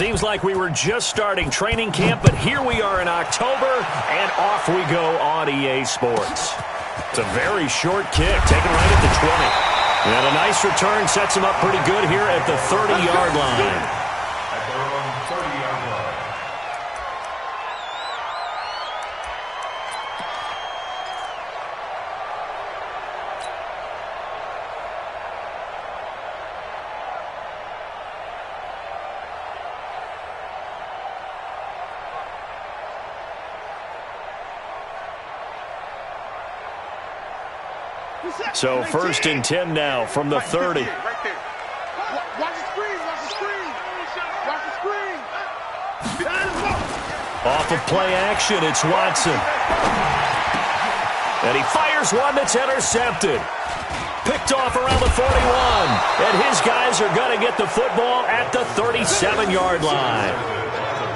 Seems like we were just starting training camp, but here we are in October, and off we go on EA Sports. It's a very short kick, taken right at the 20. And a nice return sets him up pretty good here at the 30-yard line. So 1st and 10 now from the 30. Watch the screen, watch the screen. Watch the screen. Off of play action, it's Watson. And he fires one that's intercepted. Picked off around the 41. And his guys are going to get the football at the 37-yard line.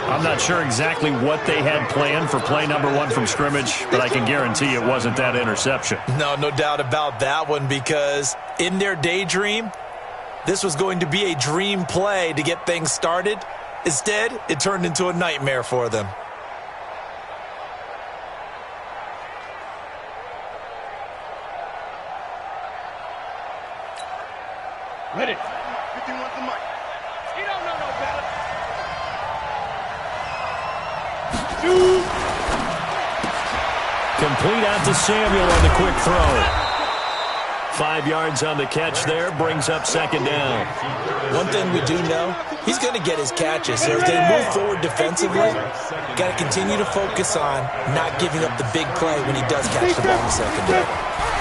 I'm not sure exactly what they had planned for play number 1 from scrimmage, but I can guarantee it wasn't that interception. No doubt about that one, because in their daydream, this was going to be a dream play to get things started. Instead, it turned into a nightmare for them. Ready. 51's the mic. He don't know no better. Complete out to Samuel on the quick throw. 5 yards on the catch there, brings up 2nd down. One thing we do know, he's going to get his catches. So as they move forward defensively, got to continue to focus on not giving up the big play when he does catch the ball in the secondary.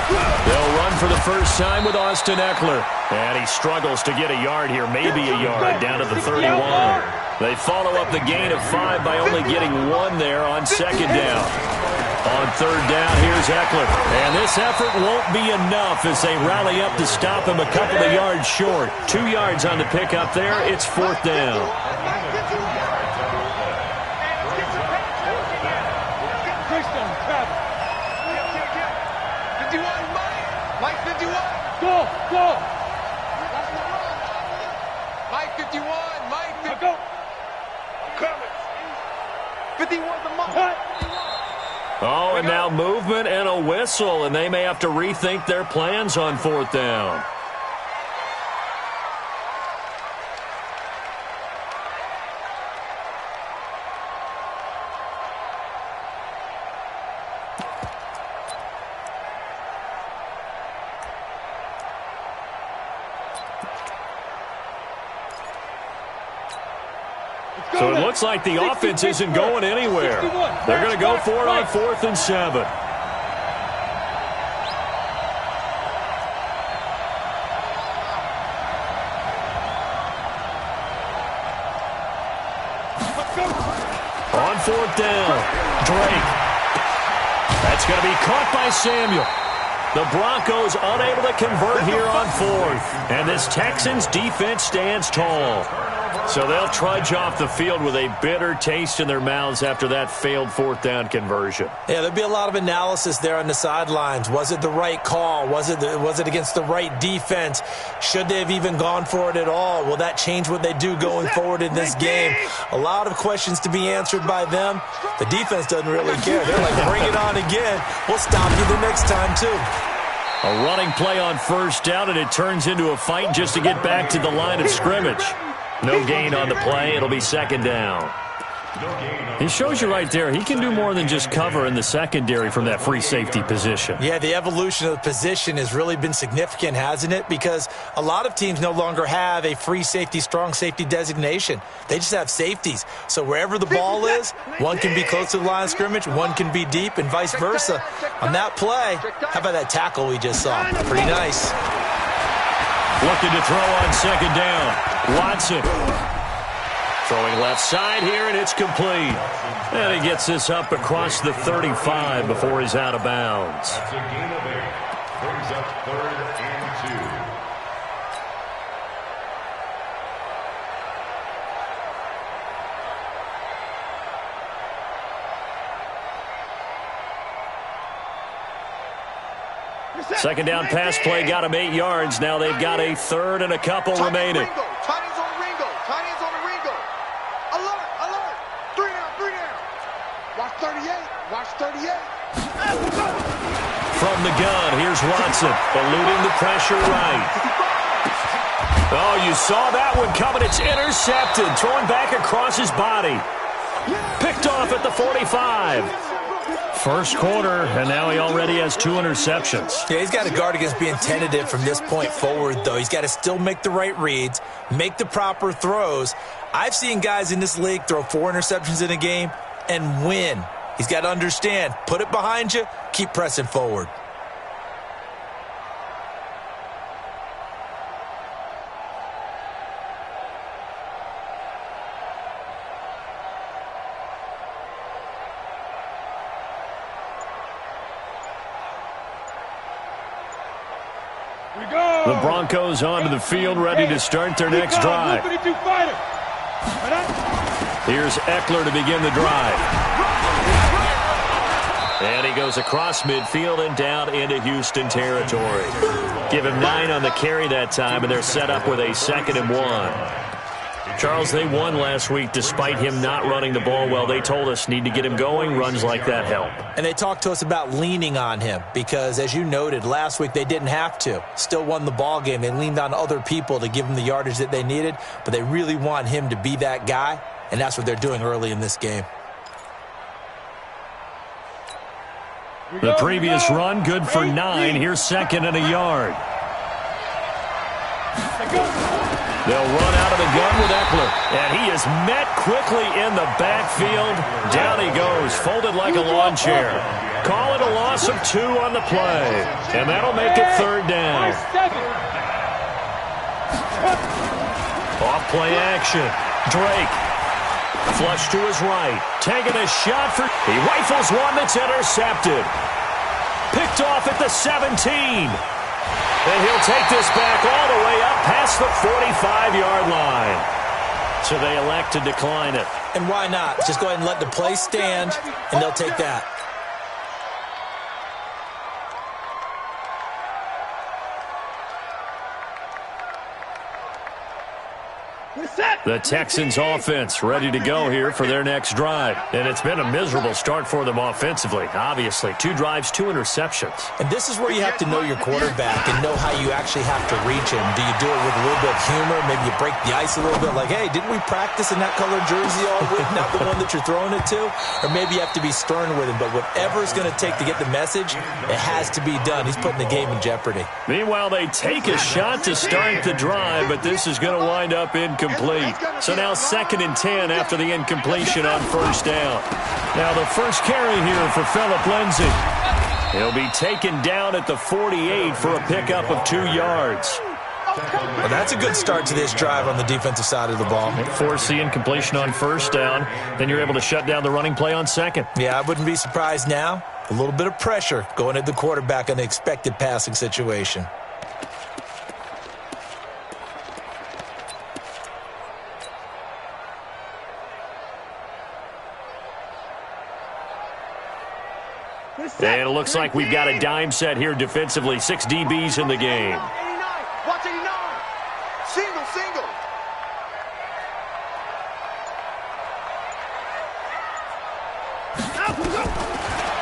They'll run for the first time with Austin Eckler. And he struggles to get a yard here, maybe a yard, down to the 31. They follow up the gain of 5 by only getting 1 there on 2nd down. On 3rd down, here's Eckler. And this effort won't be enough as they rally up to stop him a couple of yards short. 2 yards on the pickup there. It's 4th down. Mike 51. Go. Mike 51. Mike 51. Go. Coming. 51's the mark. Oh, and now movement and a whistle, and they may have to rethink their plans on 4th down. So it looks like the offense isn't going anywhere. They're going to go for it on 4th and 7. On 4th down, Drake. That's going to be caught by Samuel. The Broncos unable to convert here on 4th. And this Texans defense stands tall. So they'll trudge off the field with a bitter taste in their mouths after that failed 4th down conversion. Yeah, there'll be a lot of analysis there on the sidelines. Was it the right call? Was it against the right defense? Should they have even gone for it at all? Will that change what they do going forward in this game? A lot of questions to be answered by them. The defense doesn't really care. They're like, bring it on again. We'll stop you the next time, too. A running play on 1st down, and it turns into a fight just to get back to the line of scrimmage. No gain on the play. It'll be 2nd down. He shows you right there, he can do more than just cover in the secondary from that free safety position. Yeah, the evolution of the position has really been significant, hasn't it? Because a lot of teams no longer have a free safety, strong safety designation. They just have safeties. So wherever the ball is, one can be close to the line of scrimmage, one can be deep, and vice versa. On that play, how about that tackle we just saw? Pretty nice. Looking to throw on 2nd down. Watson. Throwing left side here, and it's complete. And he gets this up across the 35 before he's out of bounds. That's a gain of 8. Brings up 3rd and 2. Second down pass play got him 8 yards. Now they've got a 3rd and a couple remaining. Tight ends on the Ringo. Tight ends on the Ringo. 38. From the gun, here's Watson, eluding the pressure right. Oh, you saw that one coming. It's intercepted, throwing back across his body. Picked off at the 45. First quarter, and now he already has 2 interceptions. Yeah, he's got to guard against being tentative from this point forward, though. He's got to still make the right reads, make the proper throws. I've seen guys in this league throw 4 interceptions in a game and win. He's got to understand, put it behind you, keep pressing forward. The Broncos onto the field, ready to start their next drive. Here's Eckler to begin the drive. And he goes across midfield and down into Houston territory. Give him 9 on the carry that time, and they're set up with a 2nd and 1. Charles, they won last week despite him not running the ball well. They told us need to get him going. Runs like that help. And they talked to us about leaning on him because, as you noted, last week they didn't have to. Still won the ball game. They leaned on other people to give them the yardage that they needed, but they really want him to be that guy, and that's what they're doing early in this game. The previous run, good for 9. Here's 2nd and a yard. They'll run out of the gun with Eckler. And he is met quickly in the backfield. Down he goes, folded like a lawn chair. Call it a loss of 2 on the play. And that'll make it 3rd down. Off play action. Drake. Flush to his right. Taking a shot for... He rifles one that's intercepted. Picked off at the 17. And he'll take this back all the way up past the 45-yard line. So they elect to decline it. And why not? Just go ahead and let the play stand, and they'll take that. The Texans offense ready to go here for their next drive. And it's been a miserable start for them offensively. Obviously, 2 drives, 2 interceptions. And this is where you have to know your quarterback and know how you actually have to reach him. Do you do it with a little bit of humor? Maybe you break the ice a little bit like, hey, didn't we practice in that color jersey all week? Not the one that you're throwing it to? Or maybe you have to be stern with him. But whatever it's going to take to get the message, it has to be done. He's putting the game in jeopardy. Meanwhile, they take a shot to start the drive, but this is going to wind up incomplete. So now 2nd and 10 after the incompletion on 1st down. Now the first carry here for Phillip Lindsay. He'll be taken down at the 48 for a pickup of 2 yards. Well, that's a good start to this drive on the defensive side of the ball. Force the incompletion on 1st down. Then you're able to shut down the running play on 2nd. Yeah, I wouldn't be surprised now. A little bit of pressure going at the quarterback in the expected passing situation. And it looks like we've got a dime set here defensively. 6 DBs in the game. 89. Watch 89. Single.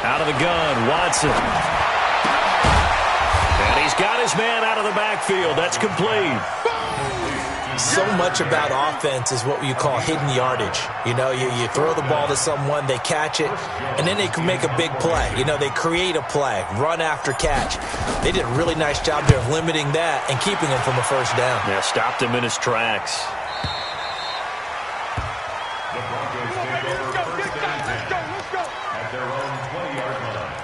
Out of the gun, Watson. And he's got his man out of the backfield. That's complete. So much about offense is what you call hidden yardage. You know, you throw the ball to someone, they catch it, and then they can make a big play. You know, they create a play, run after catch. They did a really nice job there of limiting that and keeping him from a 1st down. Yeah, stopped him in his tracks. The Broncos take over 1st and 10 at their own 20-yard line.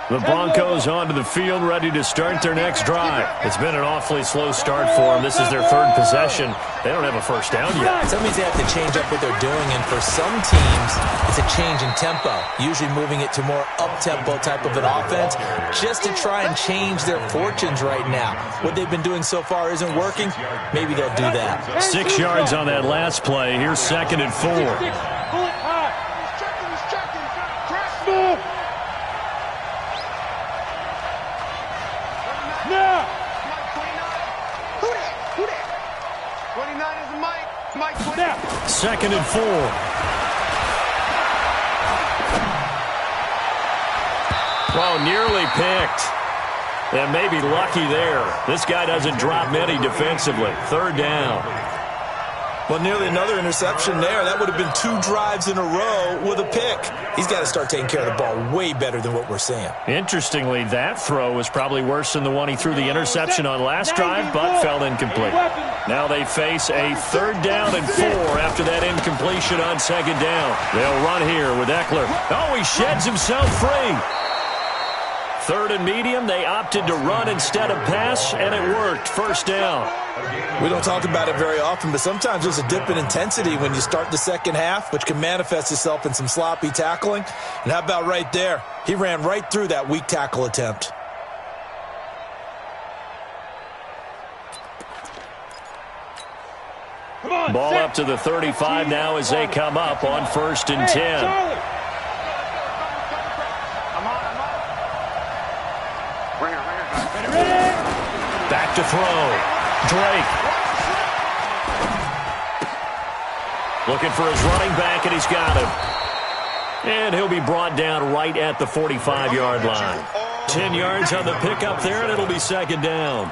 The Broncos onto the field, ready to start their next drive. It's been an awfully slow start for them. This is their 3rd possession. They don't have a 1st down yet. That means they have to change up what they're doing, and for some teams, it's a change in tempo, usually moving it to more up-tempo type of an offense, just to try and change their fortunes right now. What they've been doing so far isn't working. Maybe they'll do that. 6 yards on that last play. Here's 2nd and 4. He's checking. Crack. 2nd and 4. Oh, nearly picked. And maybe lucky there. This guy doesn't drop many defensively. 3rd down. Well, nearly another interception there. That would have been 2 drives in a row with a pick. He's got to start taking care of the ball way better than what we're seeing. Interestingly, that throw was probably worse than the one he threw the interception on last drive, but fell incomplete. Now they face a 3rd down and 4 after that incompletion on 2nd down. They'll run here with Eckler. Oh, he sheds himself free. 3rd and medium, they opted to run instead of pass, and it worked. 1st down. We don't talk about it very often, but sometimes there's a dip in intensity when you start the second half, which can manifest itself in some sloppy tackling. And how about right there? He ran right through that weak tackle attempt. Ball up to the 35 now as they come up on 1st and 10. Back to throw. Drake. Looking for his running back, and he's got him. And he'll be brought down right at the 45-yard line. 10 yards on the pickup there, and it'll be 2nd down.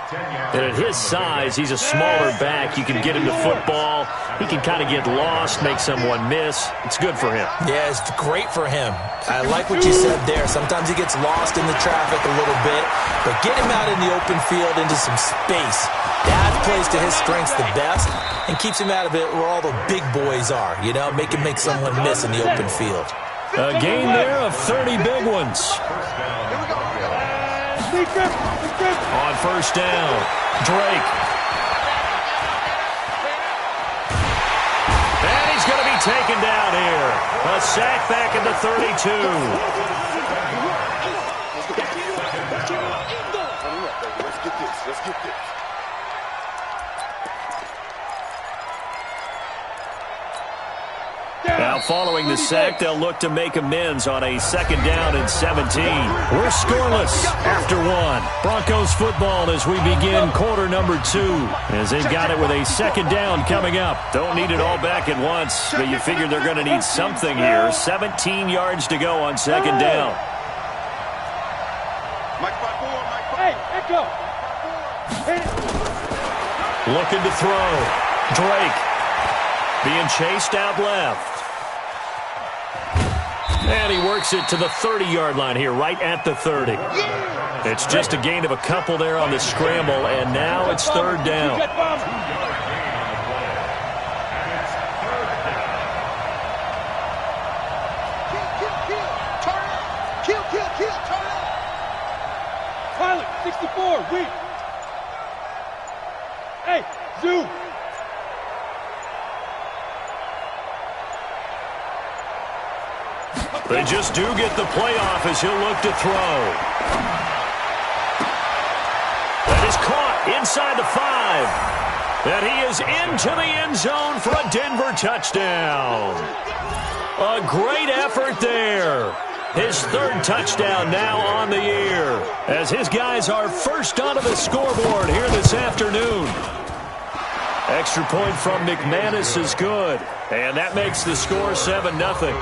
And at his size, he's a smaller back. You can get him to football. He can kind of get lost, make someone miss. It's good for him. Yeah, it's great for him. I like what you said there. Sometimes he gets lost in the traffic a little bit, but get him out in the open field into some space. That plays to his strengths the best and keeps him out of it where all the big boys are, you know, make someone miss in the open field. A gain there of 30 big ones. On 1st down, Drake. And he's going to be taken down here. A sack back at the 32. Let's get this. Now following the sack, they'll look to make amends on a 2nd down and 17. We're scoreless after 1. Broncos football as we begin quarter number 2. As they've got it with a 2nd down coming up. Don't need it all back at once, but you figure they're going to need something here. 17 yards to go on 2nd down. Looking to throw. Drake. Being chased out left. And he works it to the 30-yard line here, right at the 30. It's just a gain of a couple there on the scramble, and now it's 3rd down. Pilot, 64, weak. Hey, zoom. They just do get the playoff as he'll look to throw. That is caught inside the 5. And he is into the end zone for a Denver touchdown. A great effort there. His 3rd touchdown now on the year, as his guys are first onto the scoreboard here this afternoon. Extra point from McManus is good, and that makes the score 7-0.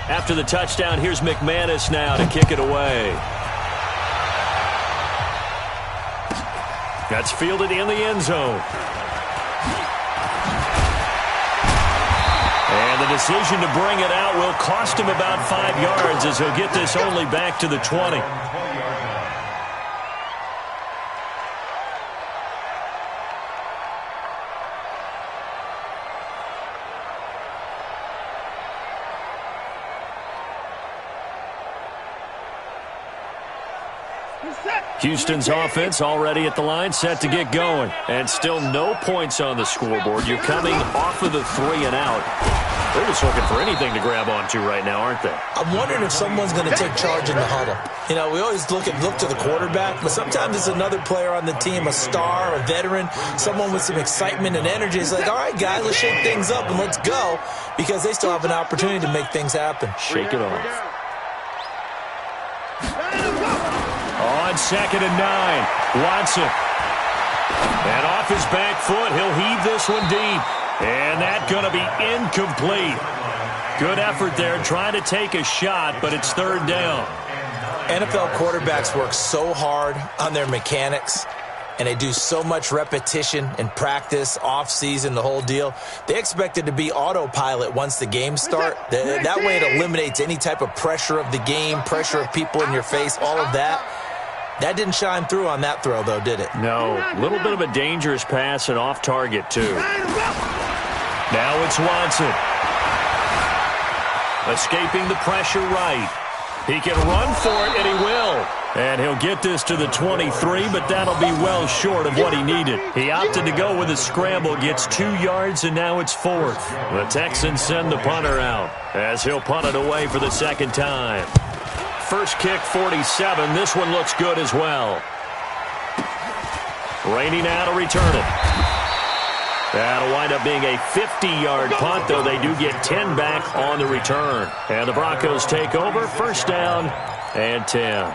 After the touchdown, here's McManus now to kick it away. That's fielded in the end zone. And the decision to bring it out will cost him about 5 yards as he'll get this only back to the 20. Houston's offense already at the line, set to get going. And still no points on the scoreboard. You're coming off of the 3 and out. They're just looking for anything to grab onto right now, aren't they? I'm wondering if someone's going to take charge in the huddle. You know, we always look to the quarterback, but sometimes it's another player on the team, a star, a veteran, someone with some excitement and energy. It's like, all right, guys, let's shake things up and let's go, because they still have an opportunity to make things happen. Shake it off. On 2nd and 9, Watson. And off his back foot, he'll heave this one deep. And that's going to be incomplete. Good effort there, trying to take a shot, but it's 3rd down. NFL quarterbacks work so hard on their mechanics, and they do so much repetition and practice, off-season, the whole deal. They expect it to be autopilot once the games start. That way it eliminates any type of pressure of the game, pressure of people in your face, all of that. That didn't shine through on that throw, though, did it? No. A little bit of a dangerous pass and off target, too. Now it's Watson. Escaping the pressure right. He can run for it, and he will. And he'll get this to the 23, but that'll be well short of what he needed. He opted to go with a scramble, gets 2 yards, and now it's 4th. The Texans send the punter out as he'll punt it away for the 2nd time. First kick, 47. This one looks good as well. Raining out to return it. That'll wind up being a 50-yard punt, though they do get 10 back on the return. And the Broncos take over, 1st down and 10.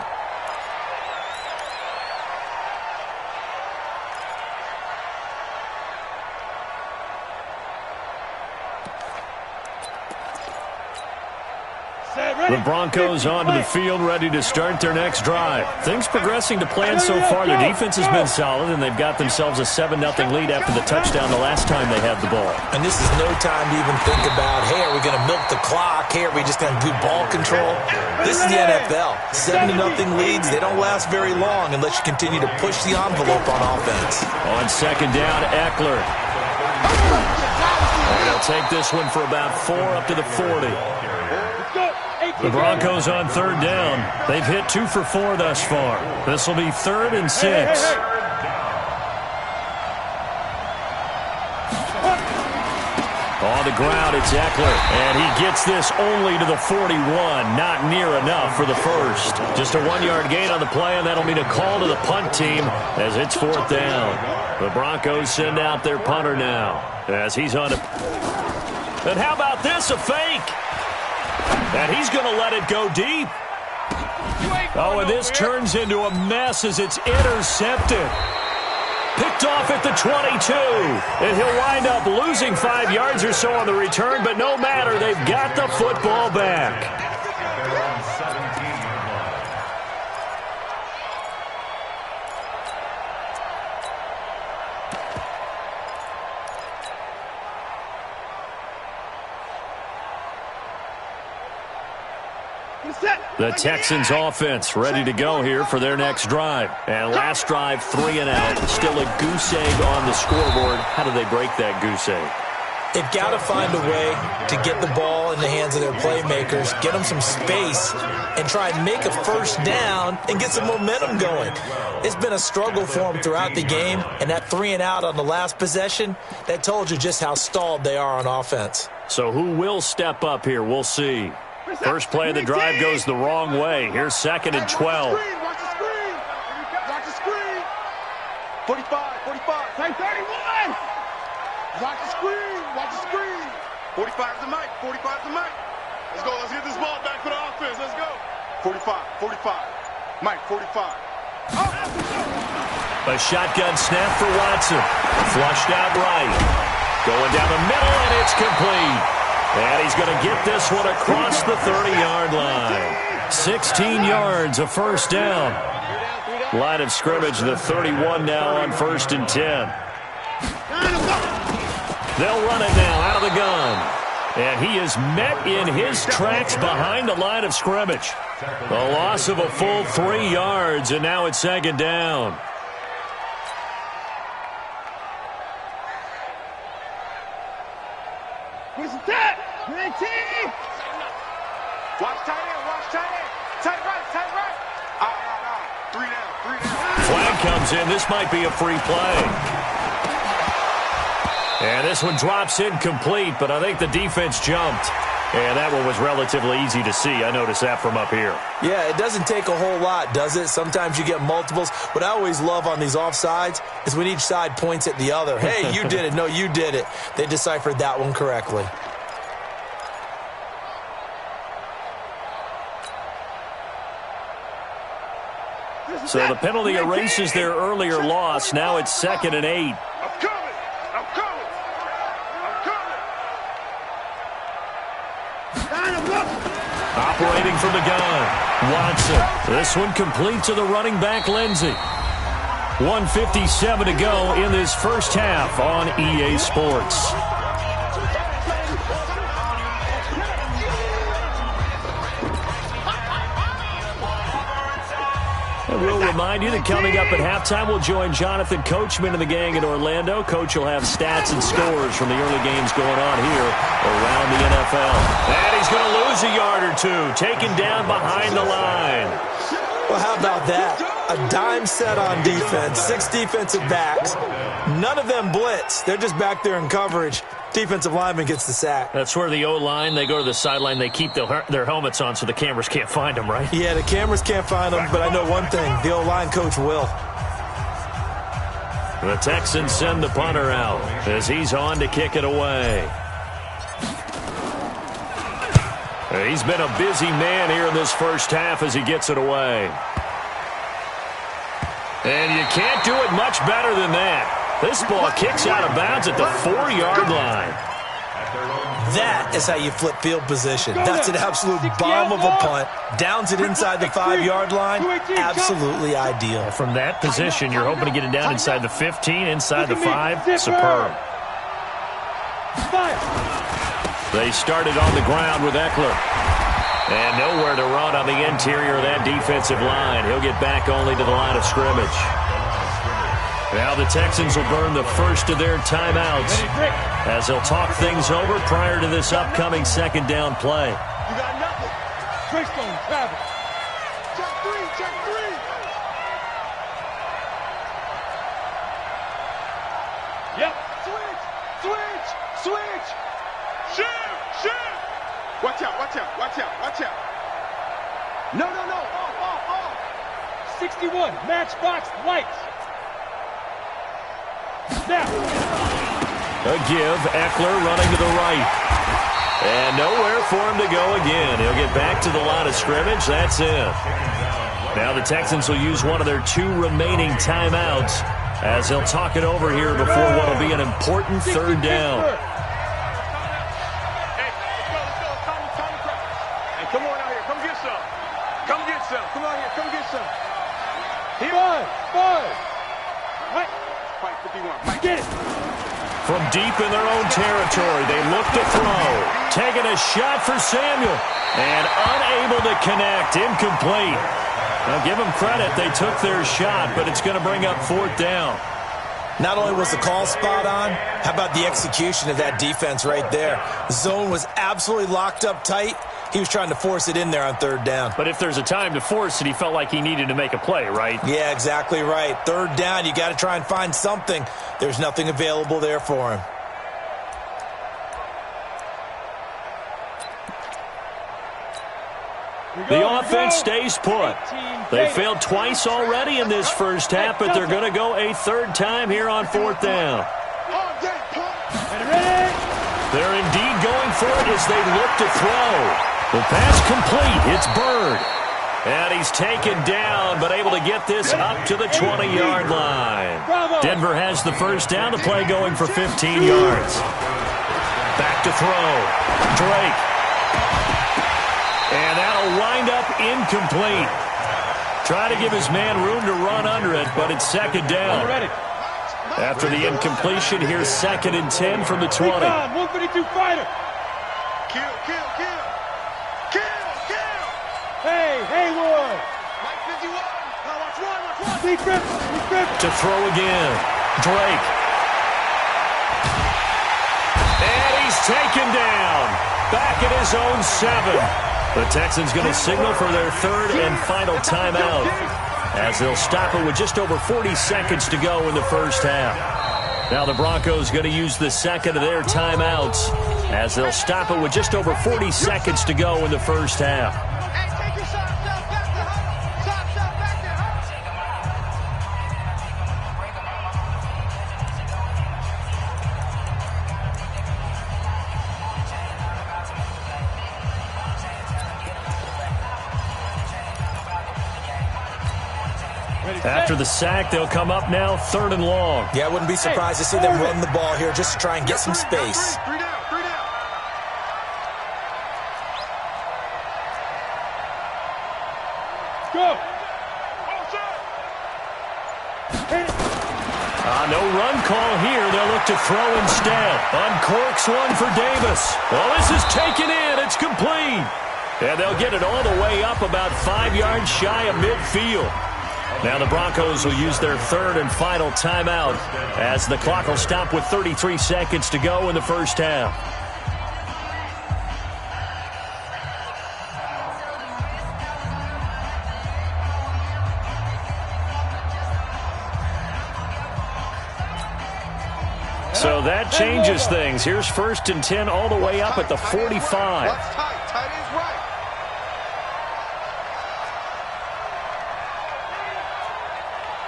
The Broncos onto the field, ready to start their next drive. Things progressing to plan so far. Their defense has been solid, and they've got themselves a 7-0 lead after the touchdown the last time they had the ball. And this is no time to even think about, hey, are we going to milk the clock? Hey, are we just going to do ball control? This is the NFL. 7-0 leads, they don't last very long unless you continue to push the envelope on offense. On 2nd down, Eckler. And they'll take this one for about 4 up to the 40. The Broncos on 3rd down. They've hit 2 for 4 thus far. This will be 3rd and 6. On the ground, it's Eckler. And he gets this only to the 41. Not near enough for the first. Just a 1-yard gain on the play, and that'll mean a call to the punt team as it's 4th down. The Broncos send out their punter now as he's on it. And how about this, a fake? And he's going to let it go deep. Oh, and this turns into a mess as it's intercepted. Picked off at the 22. And he'll wind up losing 5 yards or so on the return, but no matter, they've got the football back. The Texans offense ready to go here for their next drive. And last drive, 3 and out. Still a goose egg on the scoreboard. How do they break that goose egg? They've got to find a way to get the ball in the hands of their playmakers, get them some space, and try and make a 1st down and get some momentum going. It's been a struggle for them throughout the game, and that 3 and out on the last possession, that told you just how stalled they are on offense. So who will step up here? We'll see. First play of the drive goes the wrong way. Here's 2nd and 12. Watch the screen. Watch the screen. 45. Say 31. Watch the screen. Watch the screen. 45 is the mic. 45 is the mic. Let's go. Let's get this ball back for the offense. Let's go. 45. Mike, 45. A shotgun snap for Watson. Flushed out right. Going down the middle, and it's complete. And he's going to get this one across the 30-yard line. 16 yards, a 1st down. Line of scrimmage, the 31 now on 1st and 10. They'll run it now out of the gun. And he is met in his tracks behind the line of scrimmage. A loss of a full 3 yards, and now it's 2nd down. Watch tight end. Tight right. Three down. Flag comes in. This might be a free play. And this one drops incomplete, but I think the defense jumped. And that one was relatively easy to see. I noticed that from up here. Yeah, it doesn't take a whole lot, does it? Sometimes you get multiples. What I always love on these offsides is when each side points at the other. Hey, you did it. No, you did it. They deciphered that one correctly. So the penalty erases their earlier loss. Now it's 2nd and 8. I'm coming. I'm coming. I'm coming. Operating from the gun, Watson. This one complete to the running back, Lindsey. 1:57 to go in this first half on EA Sports. And we'll remind you that coming up at halftime, we'll join Jonathan Coachman and the gang in Orlando. Coach will have stats and scores from the early games going on here around the NFL. And he's going to lose a yard or two, taken down behind the line. Well, how about that? A dime set on defense, 6 defensive backs. None of them blitz. They're just back there in coverage. Defensive lineman gets the sack. That's where the O-line, they go to the sideline, they keep their helmets on so the cameras can't find them, right? Yeah, the cameras can't find them, but I know one thing. The O-line coach will. The Texans send the punter out as he's on to kick it away. He's been a busy man here in this first half as he gets it away. And you can't do it much better than that. This ball kicks out of bounds at the 4-yard line. That is how you flip field position. That's an absolute bomb of a punt. Downs it inside the 5-yard line. Absolutely ideal. From that position, you're hoping to get it down inside the 15, inside the 5. Superb. They started on the ground with Eckler. And nowhere to run on the interior of that defensive line. He'll get back only to the line of scrimmage. Now the Texans will burn the first of their timeouts as they'll talk things over prior to this upcoming second down play. You got nothing. Trace on Travis. Check 3, check 3. Yep. Switch. Shoot. Watch out. No. All. 61, matchbox lights. Snap. A give, Eckler running to the right. And nowhere for him to go again. He'll get back to the line of scrimmage. That's it. Now the Texans will use one of their 2 remaining timeouts as they'll talk it over here before what will be an important third down. Hey, let's go. Tommy practice. Hey, come on out here. Come get some. Come out here. Come get some. Here. 5. Right. Fight 51. Get it. From deep in their own territory, they look to throw. Taking a shot for Samuel. And unable to connect. Incomplete. Now, give them credit. They took their shot, but it's going to bring up 4th down. Not only was the call spot on, how about the execution of that defense right there? The zone was absolutely locked up tight. He was trying to force it in there on 3rd down. But if there's a time to force it, he felt like he needed to make a play, right? Yeah, exactly right. 3rd down, you got to try and find something. There's nothing available there for him. The offense stays put. They failed twice already in this first half, but they're going to go a 3rd time here on 4th down. They're indeed going for it as they look to throw. The pass complete. It's Bird. And he's taken down, but able to get this up to the 20-yard line. Denver has the first down. The play going for 15 yards. Back to throw. Drake. And that'll wind up incomplete. Try to give his man room to run under it, but it's 2nd down. After the incompletion, here's 2nd and 10 from the 20. 152 fighter. Kill. Hey, Haywyre. Mike 51. Now watch one. Defense. To throw again. Drake. And he's taken down. Back at his own 7. The Texans going to signal for their 3rd and final timeout as they'll stop it with just over 40 seconds to go in the first half. Now the Broncos going to use the 2nd of their timeouts as they'll stop it with just over 40 seconds to go in the first half. After the sack, they'll come up now 3rd and long. Yeah, I wouldn't be surprised to see them run the ball here just to try and get some space. Three down. Go. No run call here. They'll look to throw instead. Uncorks one for Davis. Well, this is taken in. It's complete. And they'll get it all the way up about 5 yards shy of midfield. Now the Broncos will use their 3rd and final timeout as the clock will stop with 33 seconds to go in the first half. So that changes things. Here's 1st and 10 all the way up at the 45. What's tight? Tight is right.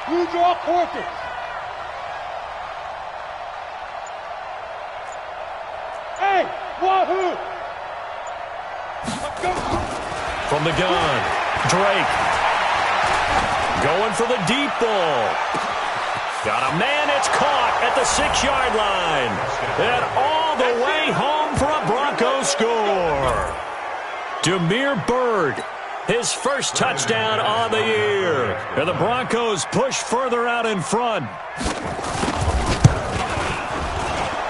You draw quarters. Hey, wahoo! From the gun, Drake. Going for the deep ball. Got a man, it's caught at the 6-yard line. And all the way home for a Broncos score. Demir Bird, his first touchdown on the year. And the Broncos push further out in front.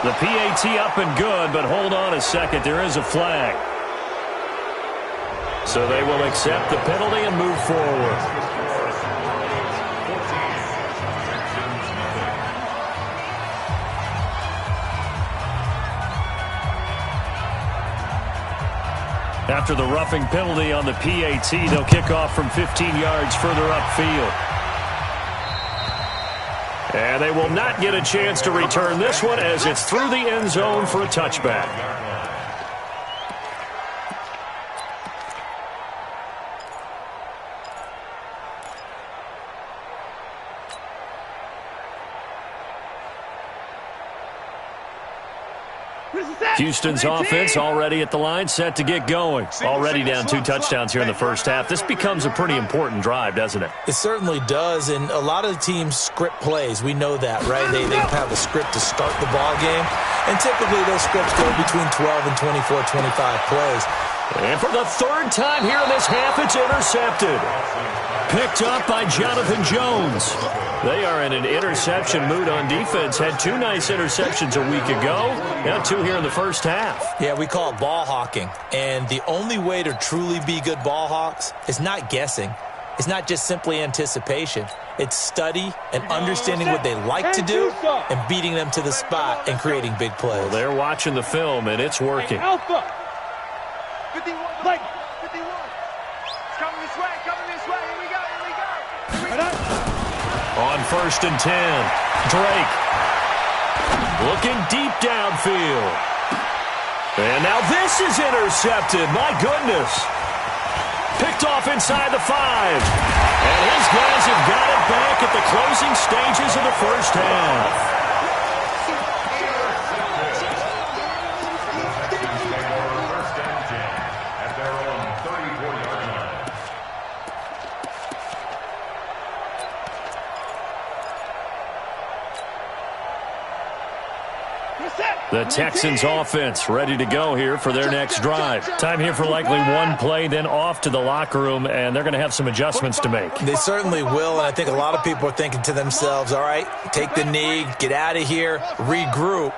The PAT up and good, but hold on a second. There is a flag. So they will accept the penalty and move forward. After the roughing penalty on the PAT, they'll kick off from 15 yards further upfield. And they will not get a chance to return this one as it's through the end zone for a touchback. Houston's offense already at the line, set to get going. Already down 2 touchdowns here in the first half. This becomes a pretty important drive, doesn't it? It certainly does, and a lot of the teams script plays. We know that, right? They have a script to start the ball game, and typically those scripts go between 12 and 24, 25 plays. And for the 3rd time here in this half, it's intercepted. Picked up by Jonathan Jones. They are in an interception mood on defense. Had 2 nice interceptions a week ago. Now 2 here in the first half. Yeah, we call it ball hawking. And the only way to truly be good ball hawks is not guessing. It's not just simply anticipation. It's study and understanding what they like to do and beating them to the spot and creating big plays. Well, they're watching the film, and it's working. Alpha. 51. 51. It's coming this way. Here we go. On 1st and 10, Drake looking deep downfield. And now this is intercepted. My goodness. Picked off inside the 5. And his guys have got it back at the closing stages of the first half. The Texans offense ready to go here for their next drive. Time here for likely 1 play, then off to the locker room, and they're going to have some adjustments to make. They certainly will, and I think a lot of people are thinking to themselves, all right, take the knee, get out of here, regroup.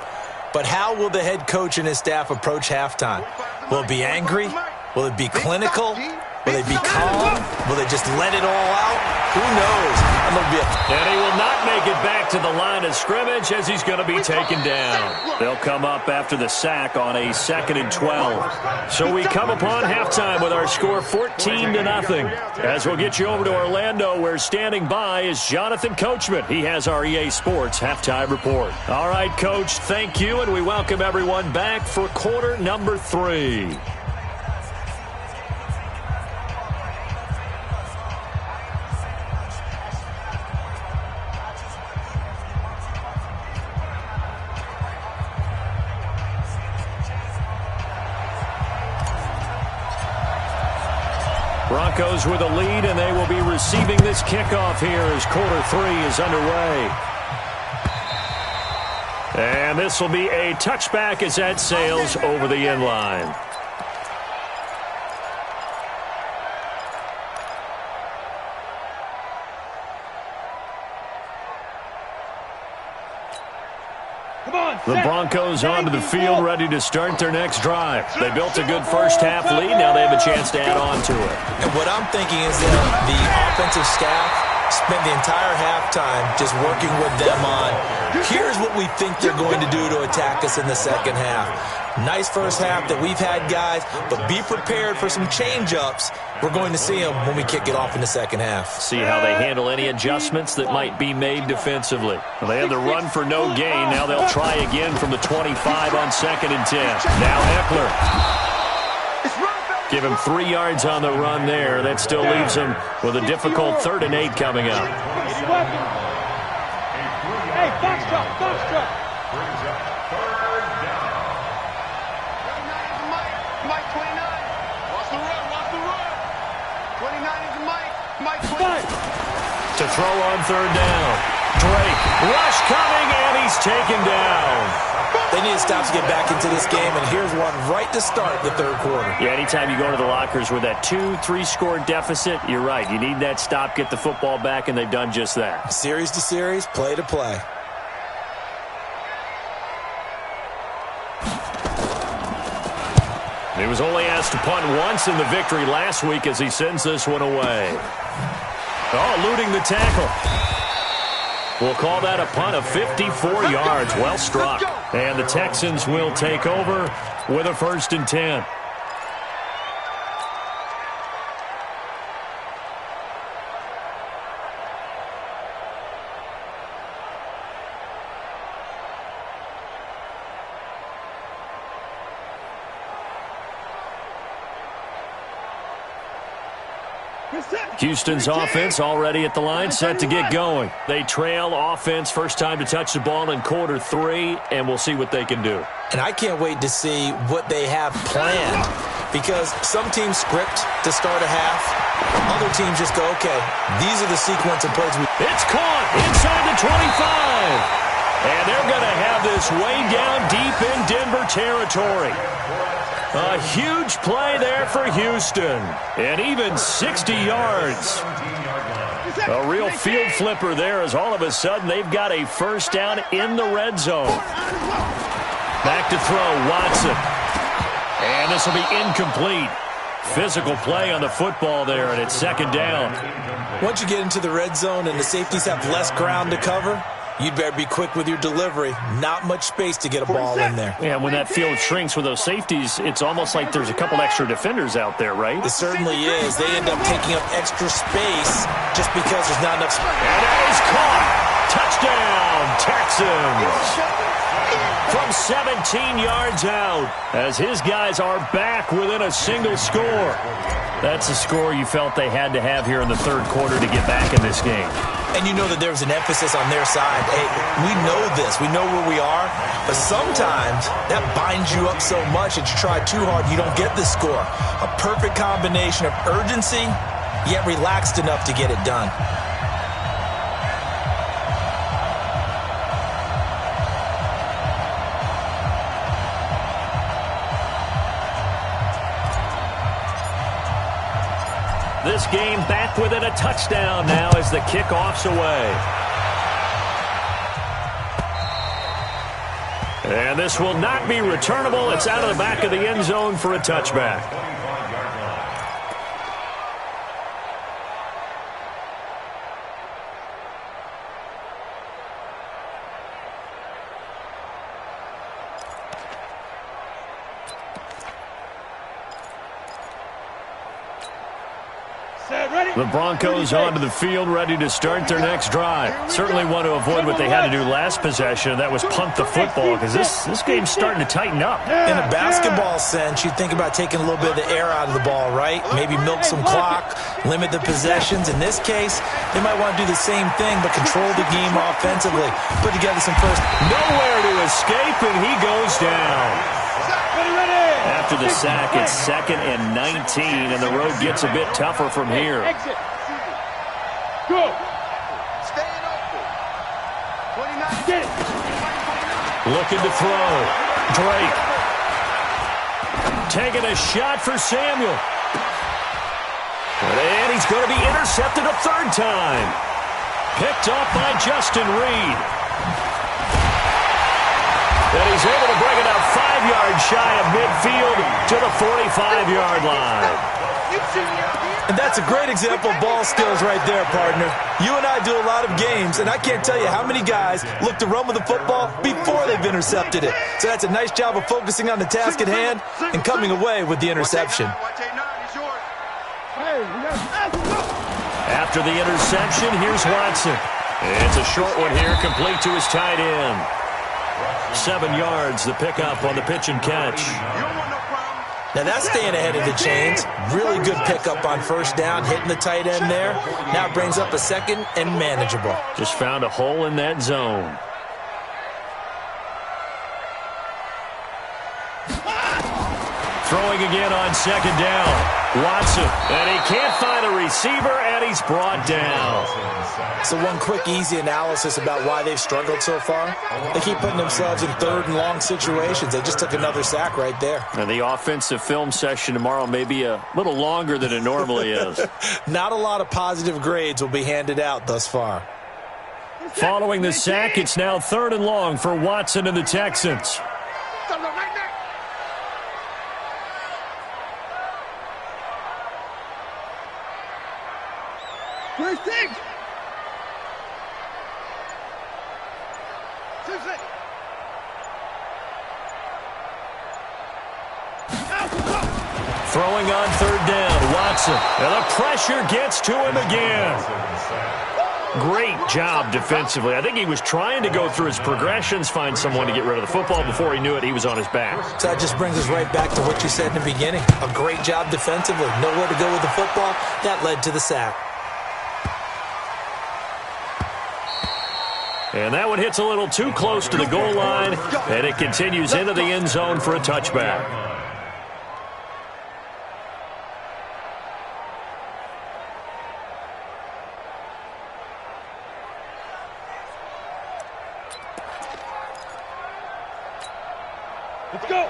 But how will the head coach and his staff approach halftime? Will it be angry? Will it be clinical? Will they be calm? Will they just let it all out? Who knows? And he will not make it back to the line of scrimmage as he's going to be taken down. They'll come up after the sack on a 2nd and 12. So we come upon halftime with our score 14-0. As we'll get you over to Orlando, where standing by is Jonathan Coachman. He has our EA Sports halftime report. All right, Coach, thank you, and we welcome everyone back for quarter number 3. Broncos with a lead, and they will be receiving this kickoff here as quarter 3 is underway. And this will be a touchback as that sails over the end line. The Broncos onto the field, ready to start their next drive. They built a good first-half lead. Now they have a chance to add on to it. And what I'm thinking is that the offensive staff spent the entire halftime just working with them on, here's what we think they're going to do to attack us in the second half. Nice first half that we've had, guys, but be prepared for some change-ups. We're going to see them when we kick it off in the second half. See how they handle any adjustments that might be made defensively. Well, they had the run for no gain. Now they'll try again from the 25 on 2nd and 10. Now Eckler. Give him 3 yards on the run there. That still leaves him with a difficult 3rd and 8 coming up. Hey, box truck. Brings up 3rd down. 29 is Mike 29. Watch the run. 29 is Mike 29. To throw on 3rd down. Drake, rush coming, and he's taken down. They need to stop to get back into this game, and here's one right to start the 3rd quarter. Yeah, anytime you go to the lockers with that 2-3 score deficit, you're right. You need that stop, get the football back, and they've done just that. Series to series, play to play. He was only asked to punt once in the victory last week as he sends this one away. Oh, eluding the tackle. We'll call that a punt of 54 yards. Well struck. And the Texans will take over with a 1st and 10. Houston's offense already at the line, set to get going. They trail offense, first time to touch the ball in quarter 3, and we'll see what they can do. And I can't wait to see what they have planned, because some teams script to start a half. Other teams just go, okay, these are the sequence of plays. It's caught inside the 25. And they're going to have this way down deep in Denver territory. A huge play there for Houston. And even 60 yards. A real field flipper there as all of a sudden they've got a first down in the red zone. Back to throw, Watson. And this will be incomplete. Physical play on the football there, and it's 2nd down. Once you get into the red zone and the safeties have less ground to cover, you'd better be quick with your delivery. Not much space to get a ball in there. Yeah, when that field shrinks with those safeties, it's almost like there's a couple extra defenders out there, right? It certainly is. They end up taking up extra space just because there's not enough space. And that is caught. Touchdown, Texans. From 17 yards out, as his guys are back within a single score. That's a score you felt they had to have here in the 3rd quarter to get back in this game. And you know that there's an emphasis on their side. Hey, we know this. We know where we are. But sometimes that binds you up so much that you try too hard, you don't get the score. A perfect combination of urgency, yet relaxed enough to get it done. This game back within a touchdown now as the kickoff's away. And this will not be returnable. It's out of the back of the end zone for a touchback. The Broncos onto the field, ready to start their next drive. Certainly want to avoid what they had to do last possession. That was punt the football, because this game's starting to tighten up. In a basketball sense, you think about taking a little bit of the air out of the ball, right? Maybe milk some clock, limit the possessions. In this case, they might want to do the same thing, but control the game offensively. Put together some first. Nowhere to escape, and he goes down. After the sack, it's 2nd and 19, and the road gets a bit tougher from here. Go. Staying open. 29. Get it. Looking to throw. Drake. Taking a shot for Samuel. And he's going to be intercepted a 3rd time. Picked off by Justin Reed. And he's able to bring it up 5 yards shy of midfield to the 45-yard line. And that's a great example of ball skills right there, partner. You and I do a lot of games, and I can't tell you how many guys look to run with the football before they've intercepted it. So that's a nice job of focusing on the task at hand and coming away with the interception. After the interception, here's Watson. It's a short one here, complete to his tight end. 7 yards, the pickup on the pitch and catch. Now that's staying ahead of the chains. Really good pickup on 1st down, hitting the tight end there. Now it brings up a 2nd and manageable. Just found a hole in that zone. Throwing again on 2nd down. Watson, and he can't find a receiver, and he's brought down. So one quick, easy analysis about why they've struggled so far. They keep putting themselves in 3rd and long situations. They just took another sack right there. And the offensive film session tomorrow may be a little longer than it normally is. Not a lot of positive grades will be handed out thus far. Following the sack, it's now 3rd and long for Watson and the Texans. 26. Throwing on 3rd down, Watson. And the pressure gets to him again. Great job defensively. I think he was trying to go through his progressions, find someone to get rid of the football. Before he knew it, he was on his back. So that just brings us right back to what you said in the beginning. A great job defensively. Nowhere to go with the football. That led to the sack. And that one hits a little too close to the goal line, and it continues into the end zone for a touchback.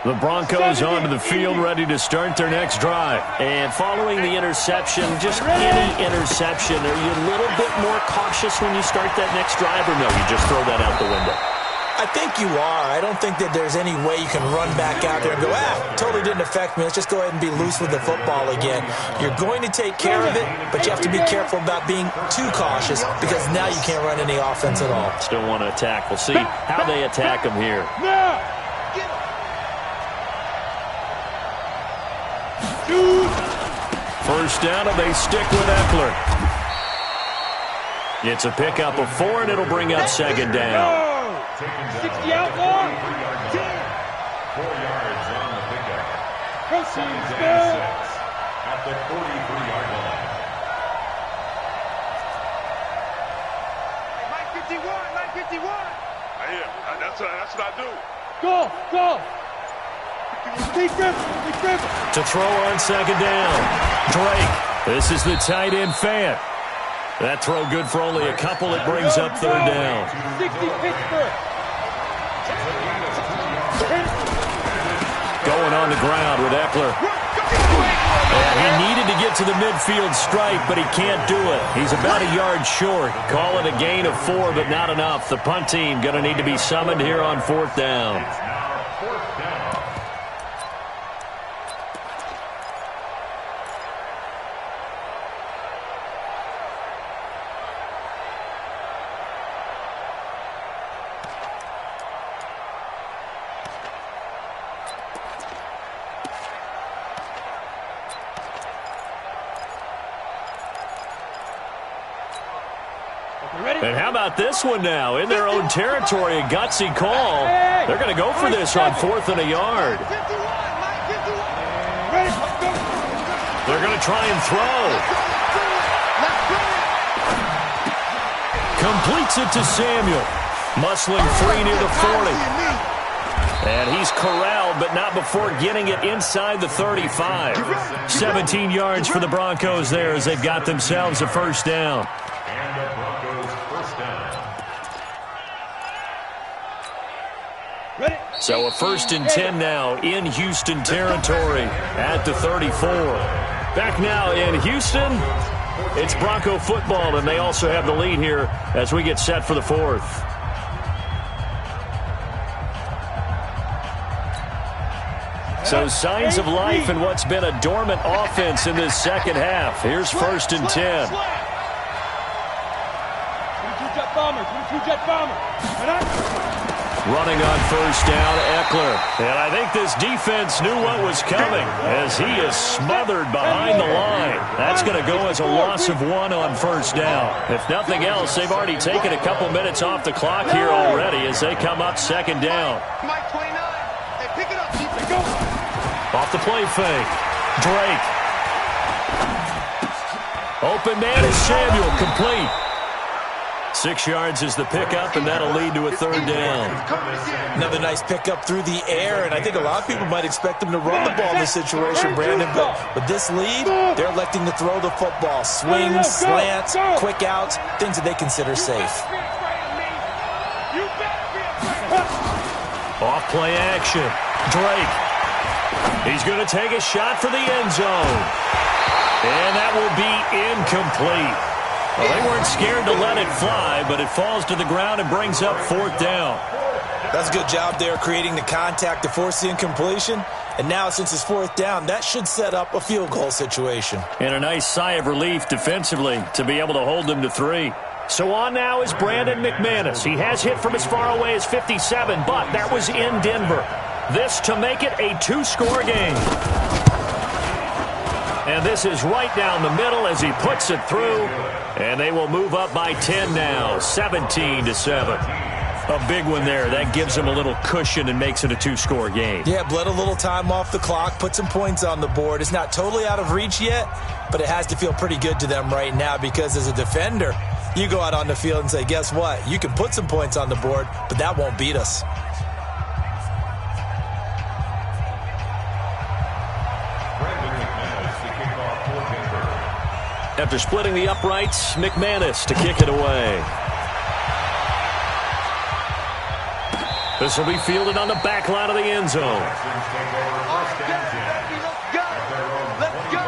The Broncos onto the field, ready to start their next drive. And following the interception, just any interception, are you a little bit more cautious when you start that next drive, or no, you just throw that out the window? I think you are. I don't think that there's any way you can run back out there and go, totally didn't affect me. Let's just go ahead and be loose with the football again. You're going to take care of it, but you have to be careful about being too cautious because now you can't run any offense at all. Still want to attack. We'll see how they attack them here. First down, and they stick with Eckler. It's a pickup of 4, and it'll bring up 2nd down. 60 out more. 4 yards on the pickup. Proceed, 6 at the 43-yard line. Mike 51, Mike 51. That's what I do. Go. To throw on 2nd down. Drake. This is the tight end Fant. That throw good for only a couple. It brings up 3rd down. 60 Pittsburgh. Going on the ground with Eckler. And he needed to get to the midfield stripe, but he can't do it. He's about a yard short. Call it a gain of 4, but not enough. The punt team going to need to be summoned here on 4th down. And how about this one now? In their own territory, a gutsy call. They're going to go for this on 4th and a yard. They're going to try and throw. Completes it to Samuel. Muscling free near the 40. And he's corralled, but not before getting it inside the 35. 17 yards for the Broncos there as they've got themselves a first down. And the Broncos first down. So a 1st and 10 now in Houston territory at the 34. Back now in Houston, it's Bronco football, and they also have the lead here as we get set for the 4th. So signs of life in what's been a dormant offense in this second half. Here's 1st and 10. Running on 1st down, Eckler. And I think this defense knew what was coming as he is smothered behind the line. That's going to go as a loss of 1 on 1st down. If nothing else, they've already taken a couple minutes off the clock here already as they come up 2nd down. Mike 29. Hey, pick it up. Keep it going. Off the play fake. Drake. Open man is Samuel, complete. 6 yards is the pickup, and that'll lead to a 3rd down. Another nice pickup through the air, and I think a lot of people might expect them to run the ball in this situation, Brandon, but with this lead, they're electing to throw the football. Swings, slants, quick outs, things that they consider safe. Off play action. Drake. He's going to take a shot for the end zone. And that will be incomplete. Well, they weren't scared to let it fly, but it falls to the ground and brings up 4th down. That's a good job there creating the contact to force the incompletion. And now, since it's 4th down, that should set up a field goal situation. And a nice sigh of relief defensively to be able to hold them to 3. So on now is Brandon McManus. He has hit from as far away as 57, but that was in Denver. This to make it a 2-score game. And this is right down the middle as he puts it through. And they will move up by 10 now, 17-7. A big one there. That gives them a little cushion and makes it a 2-score game. Yeah, bled a little time off the clock, put some points on the board. It's not totally out of reach yet, but it has to feel pretty good to them right now because as a defender, you go out on the field and say, guess what? You can put some points on the board, but that won't beat us. After splitting the uprights, McManus to kick it away. This will be fielded on the back line of the end zone. Let's go.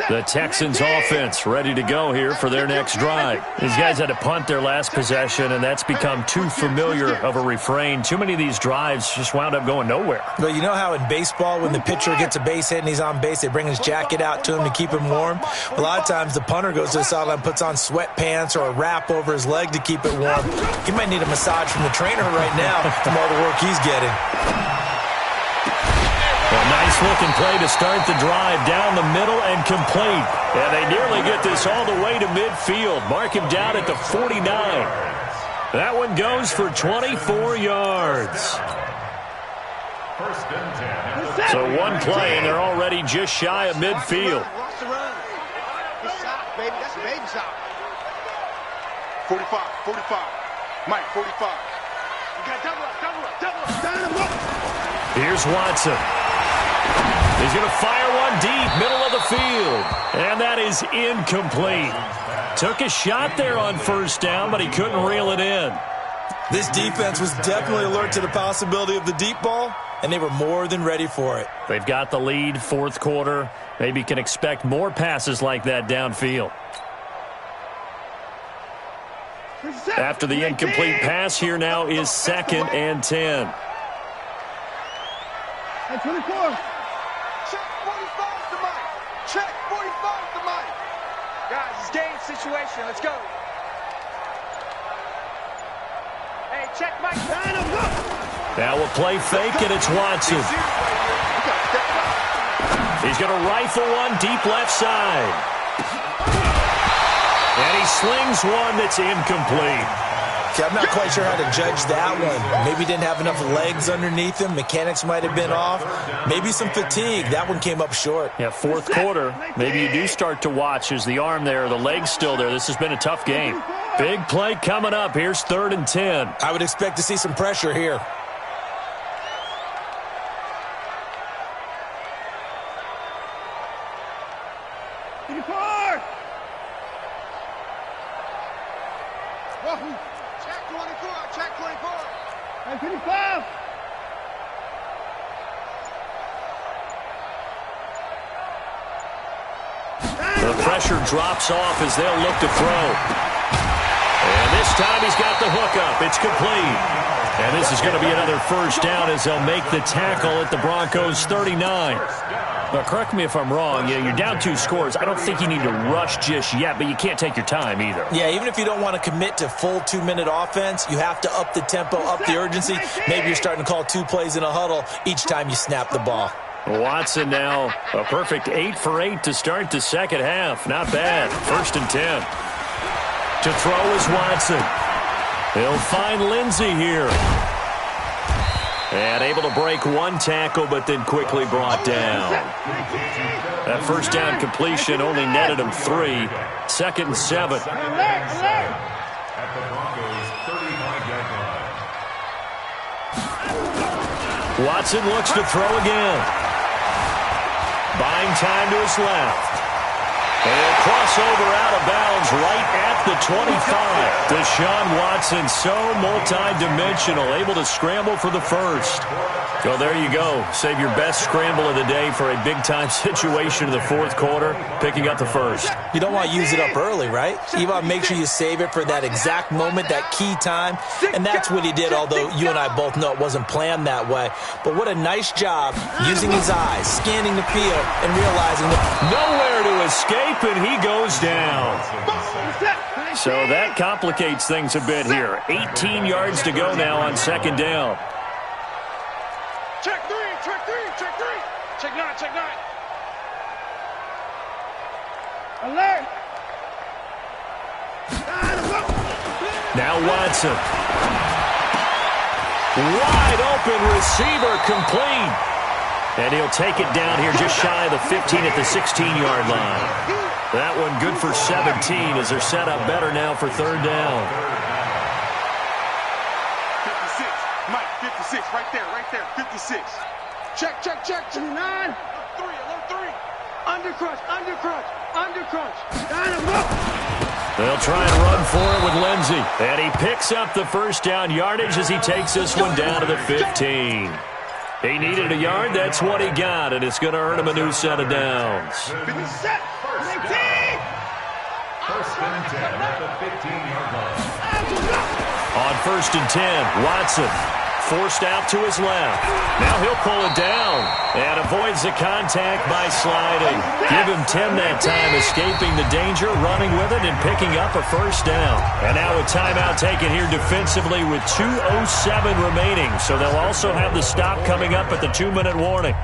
The Texans offense ready to go here for their next drive. These guys had to punt their last possession, and that's become too familiar of a refrain. Too many of these drives just wound up going nowhere. But you know how in baseball, when the pitcher gets a base hit and he's on base, they bring his jacket out to him to keep him warm? A lot of times the punter goes to the sideline, puts on sweatpants or a wrap over his leg to keep it warm. He might need a massage from the trainer right now from all the work he's getting. A nice-looking play to start the drive down the middle and complete. And they nearly get this all the way to midfield. Mark him down at the 49. That one goes for 24 yards. First and 10. So one play, and they're already just shy of midfield. Watch the run. Good shot, baby. That's a baby shot. 45, 45. Mike, 45. You got double up, double up, double up. Down him up. Here's Watson. He's going to fire one deep, middle of the field. And that is incomplete. Took a shot there on 1st down, but he couldn't reel it in. This defense was definitely alert to the possibility of the deep ball, and they were more than ready for it. They've got the lead, 4th quarter. Maybe can expect more passes like that downfield. After the incomplete pass, here now is 2nd and 10. Hey, 24. Check 45 to Mike. Check 45 to Mike. Guys, it's game situation. Let's go. Hey, check Mike. Line him up. Now we'll play fake, and it's Watson. He's going to rifle one deep left side. And he slings one that's incomplete. See, I'm not quite sure how to judge that one. Maybe didn't have enough legs underneath him. Mechanics might have been off. Maybe some fatigue. That one came up short. Yeah, fourth quarter. Maybe you do start to watch. Is the arm there, the leg's still there? This has been a tough game. Big play coming up. Here's 3rd and 10. I would expect to see some pressure here. Check 24, check 24. And 55. The pressure drops off as they'll look to throw. And this time he's got the hookup. It's complete. And this is going to be another first down as they'll make the tackle at the Broncos' 39. Now, correct me if I'm wrong. Yeah, you're down 2 scores. I don't think you need to rush just yet, but you can't take your time either. Yeah, even if you don't want to commit to full 2-minute offense, you have to up the tempo, up the urgency. Maybe you're starting to call 2 plays in a huddle each time you snap the ball. Watson now a perfect 8 for 8 to start the second half. Not bad. 1st and 10. To throw is Watson. He'll find Lindsey here. And able to break 1 tackle, but then quickly brought down. That first down completion only netted him 3. 2nd and 7. At the Broncos' 35-yard line. Watson looks to throw again. Buying time to his left. And crossover out of bounds right at the 25. Deshaun Watson so multi-dimensional, able to scramble for the first. So there you go. Save your best scramble of the day for a big-time situation in the 4th quarter, picking up the first. You don't want to use it up early, right? You want to make sure you save it for that exact moment, that key time. And that's what he did, although you and I both know it wasn't planned that way. But what a nice job using his eyes, scanning the field, and realizing that nowhere to escape, and he goes down. So that complicates things a bit here. 18 yards to go now on 2nd down. Check 3, check 3, check 3. Check 9, check 9. Alert. Now Watson. Wide open receiver complete. And he'll take it down here just shy of the 15 at the 16-yard line. That one good for 17 as they're set up better now for 3rd down. 56, Mike, 56, right there, 56. Check, check, check, 29. Alert 3, alert 3. Undercrunch, undercrunch, undercrunch. They'll try and run for it with Lindsey. And he picks up the first down yardage as he takes this one down to the 15. He needed a yard. That's what he got, and it's going to earn him a new set of downs. First and 10 at the 15-yard line. On 1st and 10, Watson forced out to his left. Now he'll pull it down and avoids the contact by sliding. Give him 10 that time, escaping the danger, running with it, and picking up a first down. And now a timeout taken here defensively with 2:07 remaining. So they'll also have the stop coming up at the 2-minute warning.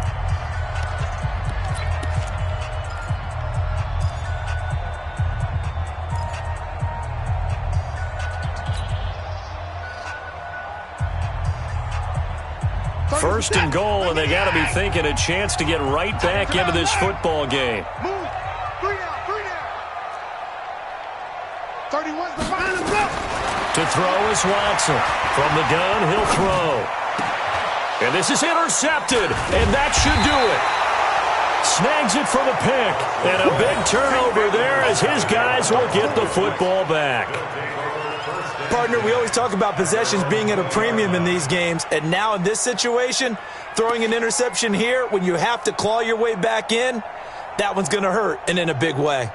First and goal, and they got to be thinking a chance to get right back into this football game. Move. 3 down, 3 down. 31's the final block. To throw is Watson. From the gun, he'll throw. And this is intercepted, and that should do it. Snags it for the pick, and a big turnover there as his guys will get the football back. Partner, we always talk about possessions being at a premium in these games, and now in this situation, throwing an interception here when you have to claw your way back in, that one's going to hurt, and in a big way.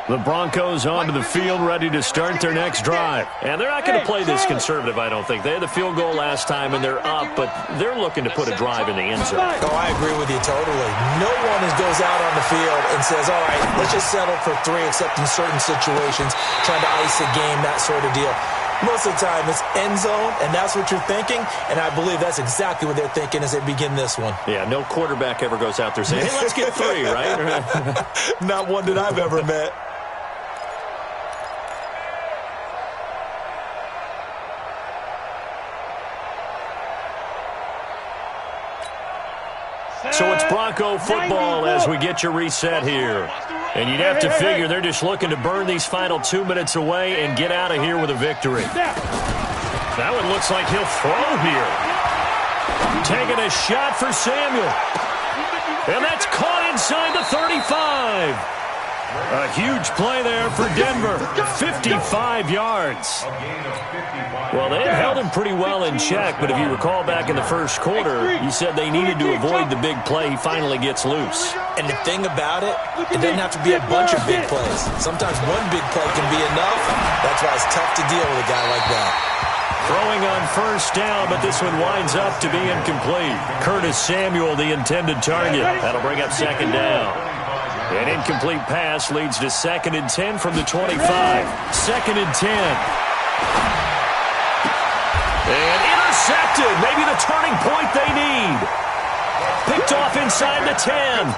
The Broncos onto the field, ready to start their next drive. And they're not going to play this conservative, I don't think. They had the field goal last time, and they're up, but they're looking to put a drive in the end zone. Oh, I agree with you totally. No one goes out on the field and says, all right, let's just settle for 3, except in certain situations, trying to ice a game, that sort of deal. Most of the time, it's end zone, and that's what you're thinking, and I believe that's exactly what they're thinking as they begin this one. Yeah, no quarterback ever goes out there saying, hey, let's get 3, right? Not one that I've ever met. So it's Bronco football as we get you reset here. And you'd have to figure they're just looking to burn these final 2 minutes away and get out of here with a victory. That one looks like he'll throw here. Taking a shot for Samuel. And that's caught inside the 35. A huge play there for Denver. 55 yards. Well, they had held him pretty well in check, but if you recall back in the first quarter, you said they needed to avoid the big play. He finally gets loose. And the thing about it, it doesn't have to be a bunch of big plays. Sometimes one big play can be enough. That's why it's tough to deal with a guy like that. Throwing on first down, but this one winds up to be incomplete. Curtis Samuel, the intended target. That'll bring up second down. An incomplete pass leads to 2nd and 10 from the 25. 2nd and 10. And intercepted. Maybe the turning point they need. Picked off inside the 10.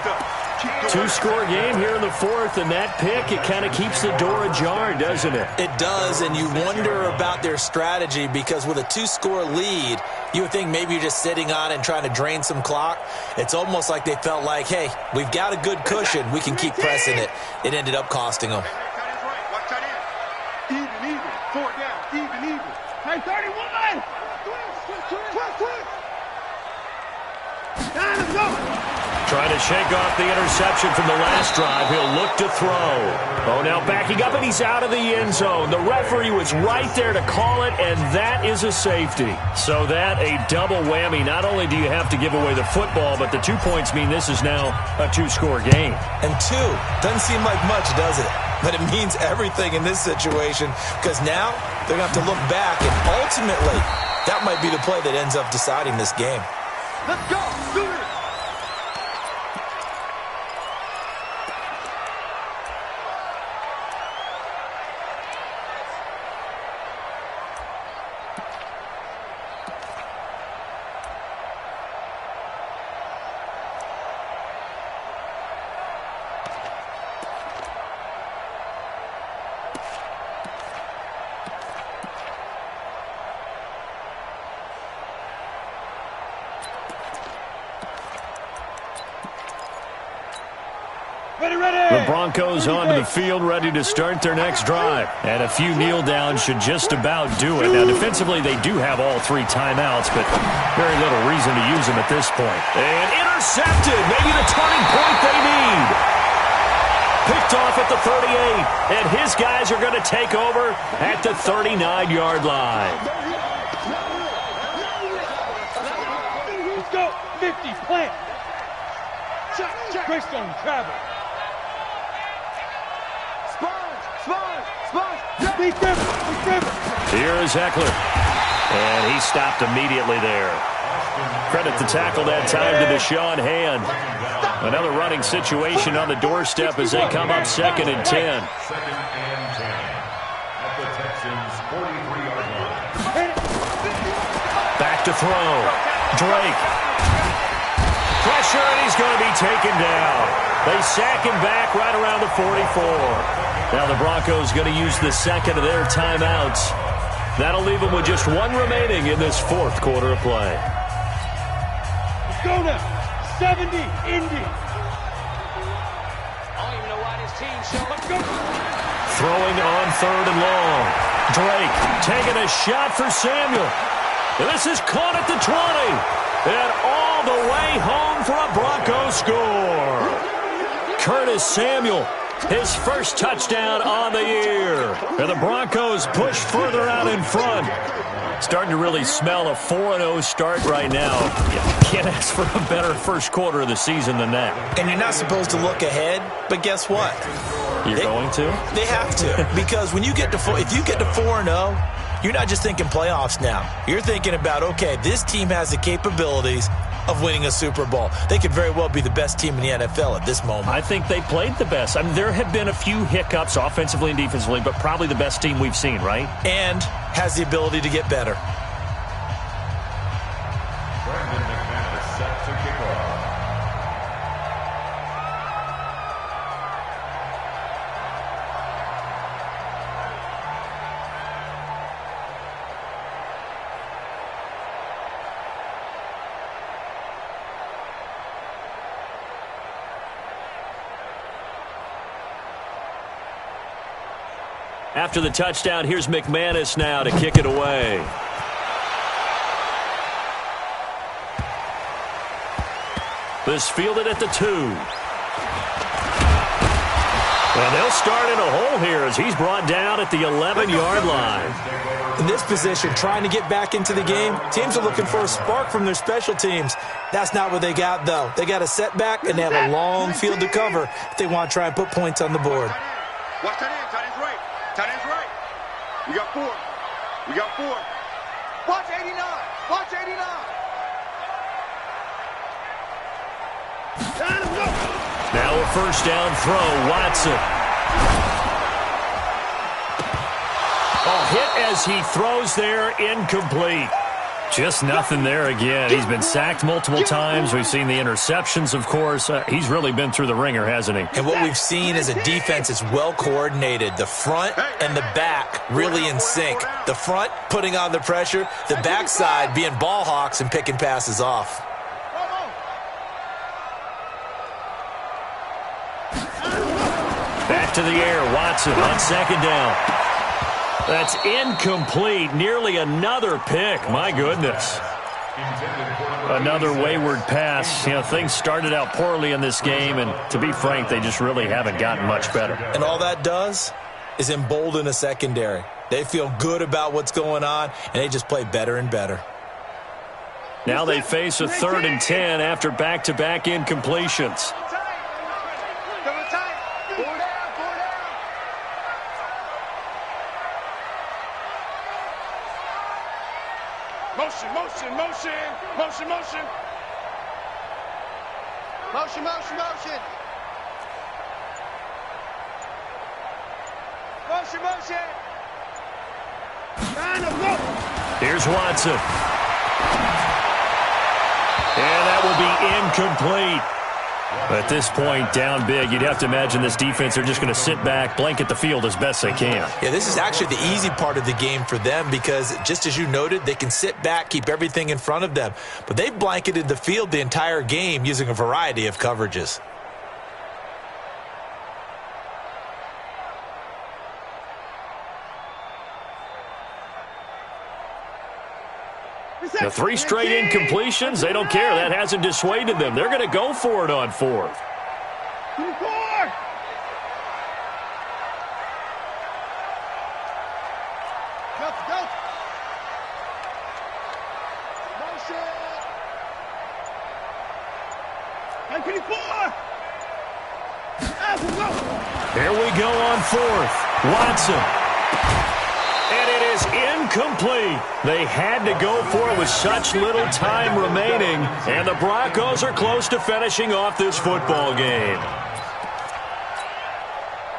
2-score game here in the 4th, and that pick, it kind of keeps the door ajar, doesn't it? It does, and you wonder about their strategy because with a 2-score lead, you would think maybe you're just sitting on it and trying to drain some clock. It's almost like they felt like, hey, we've got a good cushion. We can keep pressing it. It ended up costing them. Even. 4 down. Even. Hey, 31! Time to go! Trying to shake off the interception from the last drive. He'll look to throw. Oh, now backing up, and he's out of the end zone. The referee was right there to call it, and that is a safety. So that, a double whammy. Not only do you have to give away the football, but the 2 points mean this is now a 2-score game. And 2 doesn't seem like much, does it? But it means everything in this situation because now they're going to have to look back, and ultimately, that might be the play that ends up deciding this game. Let's go. Do it. The Broncos onto the field, ready to start their next drive. And a few kneel downs should just about do it. Now, defensively, they do have all 3 timeouts, but very little reason to use them at this point. And intercepted. Maybe the turning point they need. Picked off at the 38. And his guys are going to take over at the 39-yard line. Let's go. 50, plant. Chris on travel. Here is Eckler. And he stopped immediately there. Credit the tackle that time to Deshaun Hand. Another running situation on the doorstep as they come up 2nd and 10. 2nd and 10 at the Texans' 43-yard line. Back to throw. Drake. Pressure, and he's going to be taken down. They sack him back right around the 44. Now the Broncos going to use the 2nd of their timeouts. That'll leave them with just 1 remaining in this 4th quarter of play. Let's go now. 70, Indy. Throwing on 3rd and long. Drake taking a shot for Samuel. And this is caught at the 20. And all the way home for a Broncos score. Curtis Samuel, his first touchdown on the year. And the Broncos push further out in front. Starting to really smell a 4-0 start right now. You can't ask for a better first quarter of the season than that. And you're not supposed to look ahead, but guess what? You're going to? They have to. Because when you get to if you get to 4-0, you're not just thinking playoffs now. You're thinking about, okay, this team has the capabilities of winning a Super Bowl. They could very well be the best team in the NFL at this moment. I think they played the best. I mean, there have been a few hiccups offensively and defensively, but probably the best team we've seen, right? And has the ability to get better. Set to kick off. After the touchdown, here's McManus now to kick it away. This fielded at the 2. And they'll start in a hole here as he's brought down at the 11-yard line. In this position, trying to get back into the game, teams are looking for a spark from their special teams. That's not what they got, though. They got a setback, and they have a long field to cover if they want to try and put points on the board. Watch tight end. Tight end's right. Tight end's right. We got 4. We got 4. Watch 89. Watch 89. Now a first down throw, Watson. Hit as he throws there, incomplete. Just nothing there again. He's been sacked multiple times. We've seen the interceptions, of course. He's really been through the ringer, hasn't he? And what we've seen is a defense that's well coordinated. The front and the back really in sync. The front putting on the pressure, the backside being ball hawks and picking passes off. Back to the air, Watson on second down. That's incomplete. Nearly another pick. My goodness. Another wayward pass. You know, things started out poorly in this game, and to be frank, they just really haven't gotten much better. And all that does is embolden a secondary. They feel good about what's going on, and they just play better and better. Now they face a 3rd and 10 after back-to-back incompletions. Motion, motion, motion, motion, motion. Motion, motion, motion. Motion, motion. Here's Watson. And that will be incomplete. At this point, down big, you'd have to imagine this defense are just going to sit back, blanket the field as best they can. Yeah, this is actually the easy part of the game for them because, just as you noted, they can sit back, keep everything in front of them. But they've blanketed the field the entire game using a variety of coverages. The 3 straight incompletions, they don't care. That hasn't dissuaded them. They're going to go for it on 4th. Here we go on 4th. Watson. And it is incomplete. They had to go for it with such little time remaining, and the Broncos are close to finishing off this football game.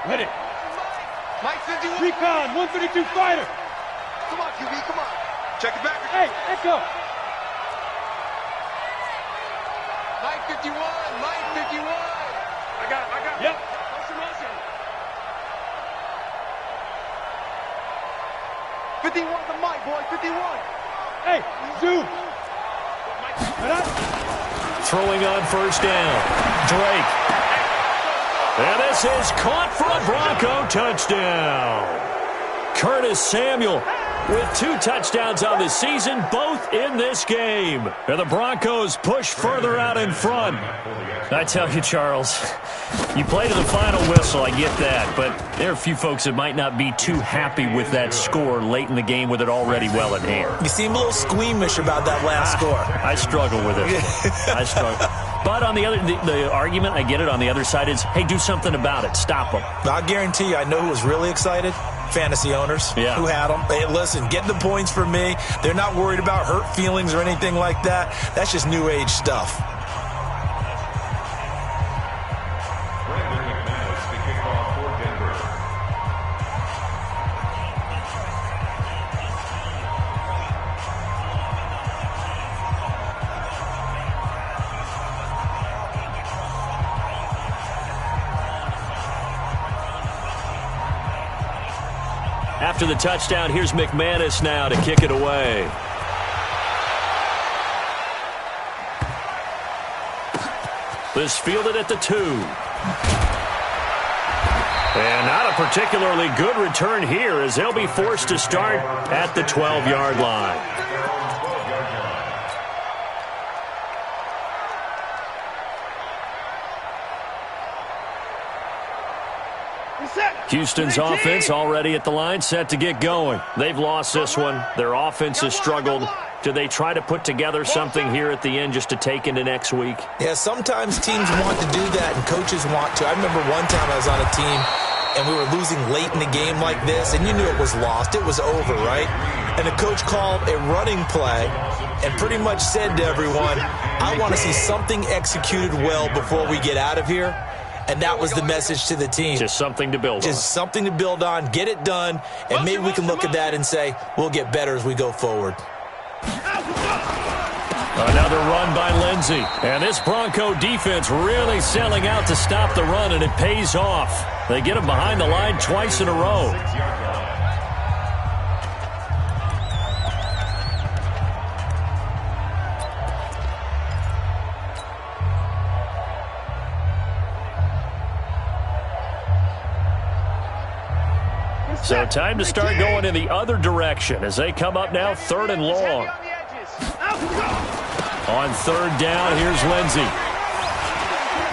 Ready. Mike 51. Recon, 132 fighter. Come on, QB, come on. Check it back. Hey, echo. Mike 51, Mike 51. I got it. Yep. Motion, motion. 51 the mic, boy, 51. Hey, zoom. Throwing on first down. Drake. And this is caught for a Bronco touchdown. Curtis Samuel with 2 touchdowns on the season, both in this game. And the Broncos push further out in front. I tell you, Charles, you play to the final whistle, I get that, but there are a few folks that might not be too happy with that score late in the game with it already well in hand. You seem a little squeamish about that last score. I struggle with it. I struggle. But on the other, the argument, I get it, on the other side is, hey, do something about it. Stop them. I'll guarantee you, I know who was really excited. fantasy owners Yeah. who had them. Hey, listen, get the points for me. They're not worried about hurt feelings or anything like that. That's just new age stuff. After the touchdown, here's McManus now to kick it away. This fielded at the 2. And not a particularly good return here as they'll be forced to start at the 12-yard line. Houston's offense already at the line, set to get going. They've lost this one. Their offense has struggled. Do they try to put together something here at the end just to take into next week? Yeah, sometimes teams want to do that and coaches want to. I remember one time I was on a team and we were losing late in the game like this, and you knew it was lost. It was over, right? And the coach called a running play and pretty much said to everyone, I want to see something executed well before we get out of here. And that was the message to the team. Just something to build on. Just something to build on, get it done, and maybe we can look at that and say, we'll get better as we go forward. Another run by Lindsey. And this Bronco defense really selling out to stop the run, and it pays off. They get him behind the line twice in a row. So time to start going in the other direction as they come up now 3rd and long. On 3rd down, here's Lindsey.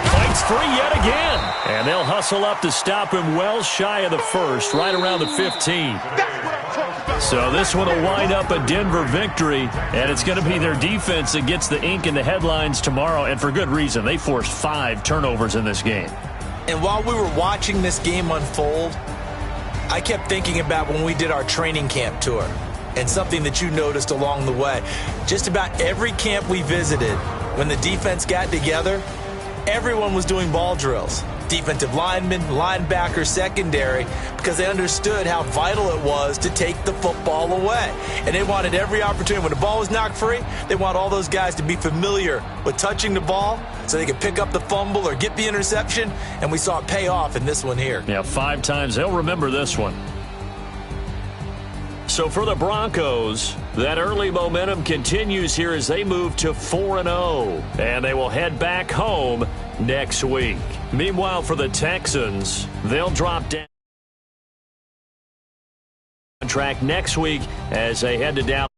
Fights free yet again. And they'll hustle up to stop him well shy of the 1st, right around the 15. So this one will wind up a Denver victory, and it's going to be their defense that gets the ink in the headlines tomorrow, and for good reason. They forced 5 turnovers in this game. And while we were watching this game unfold, I kept thinking about when we did our training camp tour and something that you noticed along the way. Just about every camp we visited, when the defense got together, everyone was doing ball drills. Defensive linemen, linebackers, secondary, because they understood how vital it was to take the football away. And they wanted every opportunity. When the ball was knocked free, they want all those guys to be familiar with touching the ball so they could pick up the fumble or get the interception. And we saw it pay off in this one here. Yeah, 5 times. They'll remember this one. So for the Broncos, that early momentum continues here as they move to 4-0. And they will head back home next week. Meanwhile, for the Texans, they'll drop down contract next week as they head to Dallas.